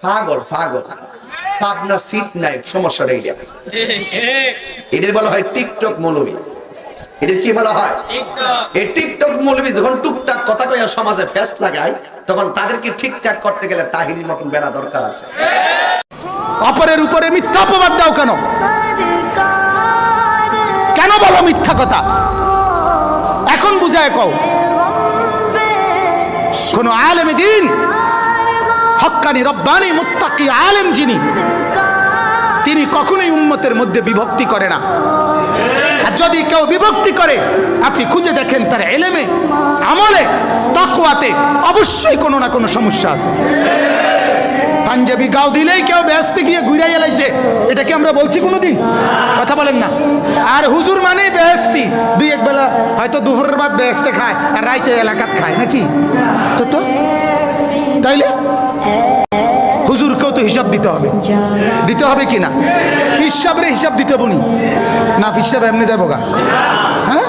পাগল পাগল, পাবনা সিট নাই, সমস্যাটা এইটা। এদের বলা হয় টিকটক মৌলবী। এদের কি বলা হয়? এই টিকটক মৌলবী যখন টুকটাক কথা কইয়া সমাজে ফেস লাগায়, তখন তাদেরকে ঠিকঠাক করতে গেলে তাহিরির মতন বেড়া দরকার আছে। অপরের উপরে মিথ্যা অপবাদ দাও কেন? কেন বলো মিথ্যা কথা? এখন বুঝায় কও। কোন আলেম দ্বীন, হক্কানি রব্বানি মুত্তাকি আলেম যিনি, তিনি কখনোই উম্মতের মধ্যে বিভক্তি করে না। আর যদি কেউ বিভক্তি করে, আপনি খুঁজে দেখেন তার ইলমে, আমলে, তাকওয়াতে অবশ্যই কোনো না কোনো সমস্যা আছে। পাঞ্জাবি গাও দিলেই কেউ বেহেশতে গিয়ে ঘুরে এলাইছে, এটা কি আমরা বলছি কোনোদিন? কথা বলেন না। আর হুজুর মানে বেহেশতি, দুই এক বেলা হয়তো দুপুরের বাদ বেহেশতে খায় আর রাইতে এলাকাত খায় নাকি? তো তো তাইলে হুজুরকেও তো হিসাব দিতে হবে, দিতে হবে কিনা? ফিস সাহেবের হিসাব দিতে বনি না? ফিস সাহেব এমনি দেবো গা? হ্যাঁ,